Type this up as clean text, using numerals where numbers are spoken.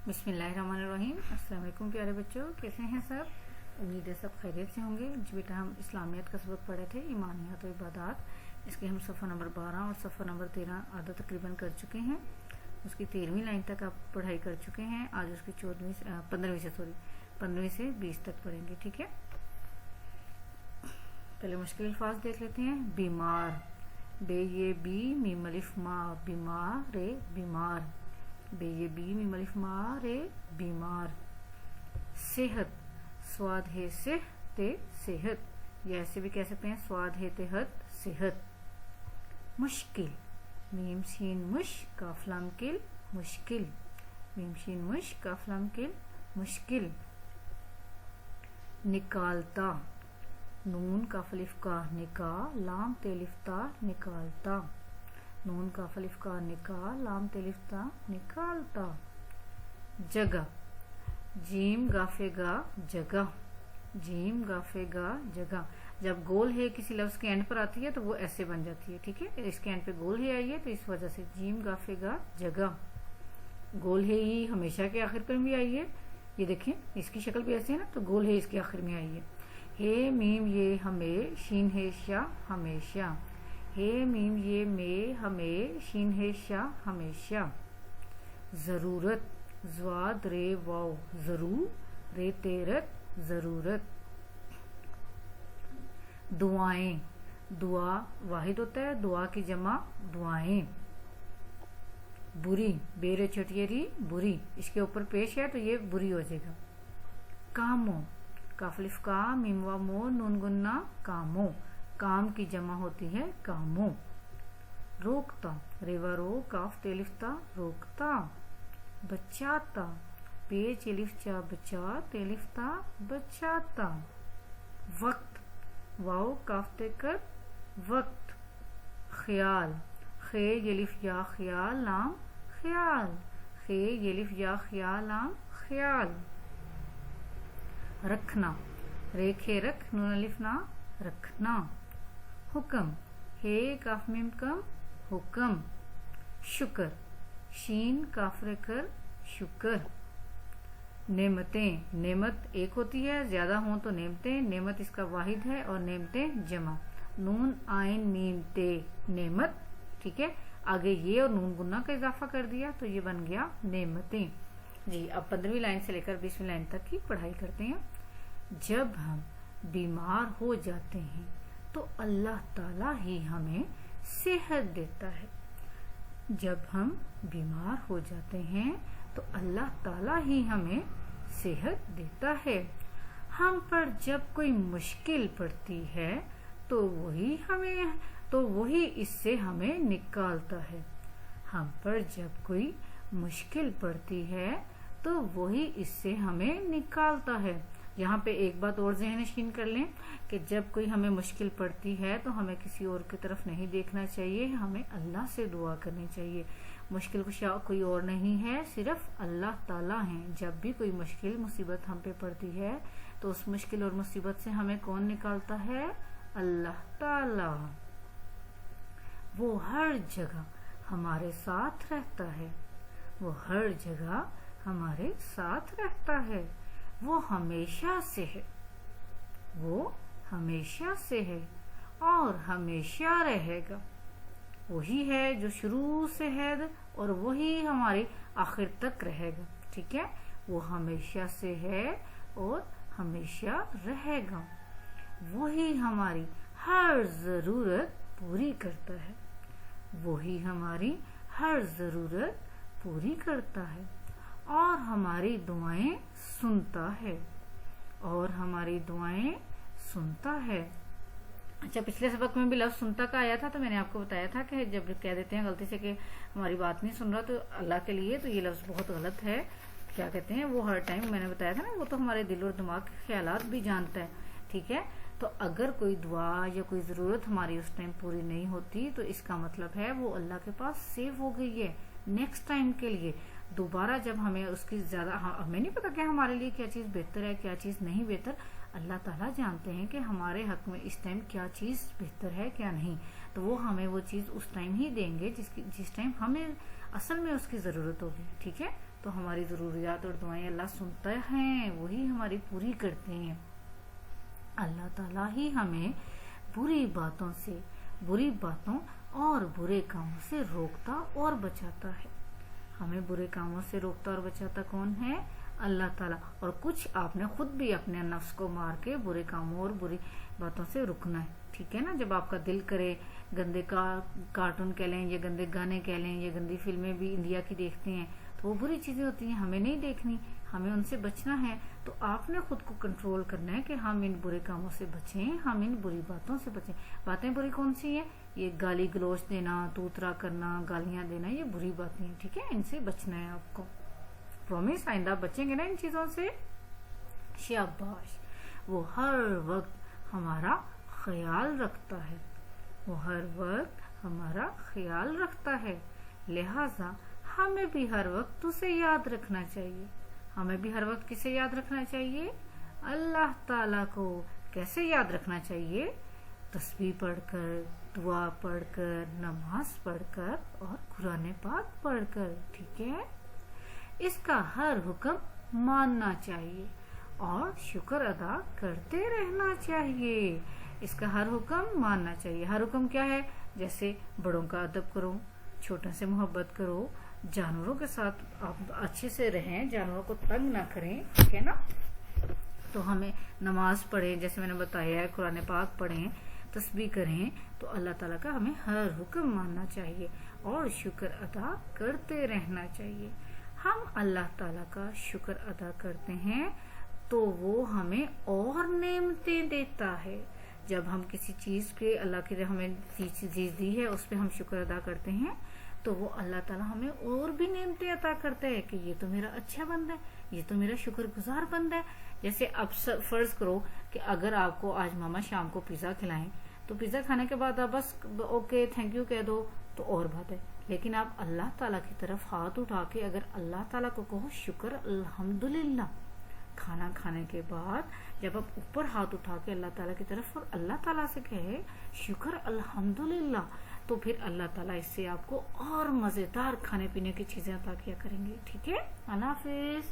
बिस्मिल्लाहिर्रहमानिर्रहीम। अस्सलाम वालेकुम प्यारे बच्चों, कैसे हैं सब? उम्मीद है सब खैरियत से होंगे। जी बेटा, हम इस्लामियत का सबक पढ़े थे, ईमानियात और इबादात। इसके हम सफ़ा नंबर 12 और सफ़ा नंबर 13 आधा तकरीबन कर चुके हैं। उसकी 13वीं लाइन तक आप पढ़ाई कर चुके हैं। आज उसकी 15वीं से 20 तक पढ़ेंगे, ठीक है। पहले मुश्किल अल्फाज देख लेते हैं। बीमार, बे ये बी मीम अलिफ मा, बीमार रे बीमार, बे ये बी मीम अलिफ मा रे बीमार। सेहत, स्वाद है सेह ते सेहत, या ऐसे भी कह सकते हैं स्वाद है तेहत सेहत। मुश्किल, मीम शीन मुश काफ लाम किल मुश्किल, मीम शीन मुश काफ लाम किल मुश्किल। निकालता, नून काफ अलिफ का निका लाम तेलिफ्ता निकालता, नून काफ अलिफ का निका लाम तेलिफ्ता निकालता। जगह, जीम गाफेगा जगह, जीम गाफेगा जगह। जब गोल है किसी लफ्ज के एंड पर आती है तो वो ऐसे बन जाती है, ठीक है। इसके एंड पे गोल है आई है तो इस वजह से जीम गाफेगा जगह। गोल है ही हमेशा के आखिर पर भी आई है, ये देखें इसकी शक्ल भी ऐसे है ना, तो गोल है इसके आखिर में आई है। हे मीम ये हमें, शीन है शाह हमेशा, हे मीम ये में हमें, शीन है शाह हमेशा। जरूरत, ज्वाद रे वाव जरूर रे तेरत जरूरत। दुआएं, दुआ वाहिद होता है, दुआ की जमा दुआएं। बुरी, बेरे छटियरी बुरी, इसके ऊपर पेश है तो ये बुरी हो जाएगा। कामो, काफलिफ का मीम वा मो नून गुन्ना कामो, काम की जमा होती है कामो। रोकता, रेवा रो काफ तेलिफ्ता रोकता। बचाता, पेच एलिफ चा बचा तेलिफ्ता बचाता। वक्त, वाओ काफ तेकर वक्त। ख्याल, खे एलिफ या ख्याल लाम ख्याल, खे एलिफ या ख्याल लाम ख्याल। रखना, रेखे रख नून अलिफ ना रखना। हुक्म, हे काफ मीम कम हुक्म। शुक्र, शीन काफ रे कर शुक्र। नेमतें, नेमत एक होती है, ज्यादा हो तो नेमतें, नेमत इसका वाहिद है और नेमतें जमा। नून आइन मीम ते नेमत, ठीक है। आगे ये और नून गुन्ना का इजाफा कर दिया तो ये बन गया नेमतें। जी अब 15वीं लाइन से लेकर 20वीं लाइन तक की पढ़ाई करते हैं। जब हम बीमार हो जाते हैं तो अल्लाह ताला ही हमें सेहत देता है। जब हम बीमार हो जाते हैं तो अल्लाह ताला ही हमें सेहत देता है। हम पर जब कोई मुश्किल पड़ती है तो वही इससे हमें निकालता है। हम पर जब कोई मुश्किल पड़ती है तो वही इससे हमें निकालता है। यहाँ पे एक बात और ज़हन नशीन कर लें कि जब कोई हमें मुश्किल पड़ती है तो हमें किसी और की तरफ नहीं देखना चाहिए, हमें अल्लाह से दुआ करनी चाहिए। मुश्किल कुशा कोई और नहीं है, सिर्फ अल्लाह ताला हैं। जब भी कोई मुश्किल मुसीबत हम पे पड़ती है तो उस मुश्किल और मुसीबत से हमें कौन निकालता है? अल्लाह ताला। वो हर जगह हमारे साथ रहता है, वो हर जगह हमारे साथ रहता है। वो हमेशा से है, वो हमेशा से है और हमेशा रहेगा। वही है जो शुरू से है और वही हमारे आखिर तक रहेगा, ठीक है। वो हमेशा से है और हमेशा रहेगा। वही हमारी हर जरूरत पूरी करता है, वही हमारी हर जरूरत पूरी करता है और हमारी दुआएं सुनता है, और हमारी दुआएं सुनता है। अच्छा, पिछले सबक में भी लफ्ज सुनता का आया था तो मैंने आपको बताया था कि जब कह देते हैं गलती से कि हमारी बात नहीं सुन रहा तो अल्लाह के लिए, तो ये लफ्ज बहुत गलत है। क्या कहते हैं वो हर टाइम, मैंने बताया था ना, वो तो हमारे दिल और दिमाग के ख्यालात भी जानता है, ठीक है। तो अगर कोई दुआ या कोई ज़रूरत हमारी उस टाइम पूरी नहीं होती तो इसका मतलब है वो अल्लाह के पास सेव हो गई है नेक्स्ट टाइम के लिए। दोबारा जब हमें उसकी ज़्यादा, हमें नहीं पता क्या हमारे लिए क्या चीज़ बेहतर है क्या चीज़ नहीं बेहतर, अल्लाह ताला जानते हैं कि हमारे हक में इस टाइम क्या चीज़ बेहतर है क्या नहीं। तो वो हमें वो चीज़ उस टाइम ही देंगे जिस टाइम हमें असल में उसकी ज़रूरत होगी, ठीक है। تو ہماری ضروریات اور دعائیں اللہ سنتا ہے، وہی ہماری پوری کرتے ہیں۔ اللہ تعالیٰ ہی ہمیں بری باتوں اور برے کاموں سے روکتا اور بچاتا ہے۔ ہمیں برے کاموں سے روکتا اور بچاتا کون ہے؟ اللہ تعالیٰ۔ اور کچھ آپ نے خود بھی اپنے نفس کو مار کے برے کاموں اور بری باتوں سے رکنا ہے، ٹھیک ہے نا؟ جب آپ کا دل کرے گندے کارٹون کہہ لیں یا گندے گانے کہہ لیں یا گندی فلمیں بھی انڈیا کی دیکھتے ہیں تو وہ بری چیزیں ہوتی ہیں، ہمیں نہیں دیکھنی، ہمیں ان سے بچنا ہے۔ تو آپ نے خود کو کنٹرول کرنا ہے کہ ہم ان برے کاموں سے بچیں، ہم ان بری باتوں سے بچیں۔ باتیں بری کون سی ہیں؟ یہ گالی گلوچ دینا، توترا کرنا، گالیاں دینا، یہ بری باتیں ہیں، ٹھیک ہے؟ ان سے بچنا ہے آپ کو۔ پرومس، آئندہ بچیں گے نا ان چیزوں سے؟ شاباش۔ وہ ہر وقت ہمارا خیال رکھتا ہے، وہ ہر وقت ہمارا خیال رکھتا ہے، لہٰذا ہمیں بھی ہر وقت اسے یاد رکھنا چاہیے۔ ہمیں بھی ہر وقت کسے یاد رکھنا چاہیے؟ اللہ تعالیٰ کو۔ کیسے یاد رکھنا چاہیے؟ تسبیح پڑھ کر، دعا پڑھ کر، نماز پڑھ کر اور قرآن پاک پڑھ کر، ٹھیک ہے؟ اس کا ہر حکم ماننا چاہیے اور شکر ادا کرتے رہنا چاہیے۔ اس کا ہر حکم ماننا چاہیے۔ ہر حکم کیا ہے؟ جیسے بڑوں کا ادب کرو، چھوٹوں سے محبت کرو، جانوروں کے ساتھ آپ اچھے سے رہیں، جانوروں کو تنگ نہ کریں، ٹھیک ہے نا؟ تو ہمیں نماز پڑھیں، جیسے میں نے بتایا ہے، قرآن پاک پڑھیں، تسبیح کریں، تو اللہ تعالیٰ کا ہمیں ہر حکم ماننا چاہیے اور شکر ادا کرتے رہنا چاہیے۔ ہم اللہ تعالیٰ کا شکر ادا کرتے ہیں تو وہ ہمیں اور نعمتیں دیتا ہے۔ جب ہم کسی چیز کے اللہ کی ہمیں چیز دی ہے اس پہ ہم شکر ادا کرتے ہیں تو وہ اللہ تعالیٰ ہمیں اور بھی نعمتیں عطا کرتا ہے کہ یہ تو میرا اچھا بندہ ہے، یہ تو میرا شکر گزار بندہ ہے۔ جیسے اب فرض کرو کہ اگر آپ کو آج ماما شام کو پیزا کھلائیں تو پیزا کھانے کے بعد آپ بس اوکے تھینک یو کہہ دو تو اور بات ہے، لیکن آپ اللہ تعالیٰ کی طرف ہاتھ اٹھا کے اگر اللہ تعالیٰ کو کہو شکر الحمدللہ، کھانا کھانے کے بعد جب آپ اوپر ہاتھ اٹھا کے اللہ تعالیٰ کی طرف اور اللہ تعالیٰ سے کہے شکر الحمدللہ، تو پھر اللہ تعالیٰ اس سے آپ کو اور مزیدار کھانے پینے کی چیزیں عطا کیا کریں گے، ٹھیک ہے؟ اللہ حافظ۔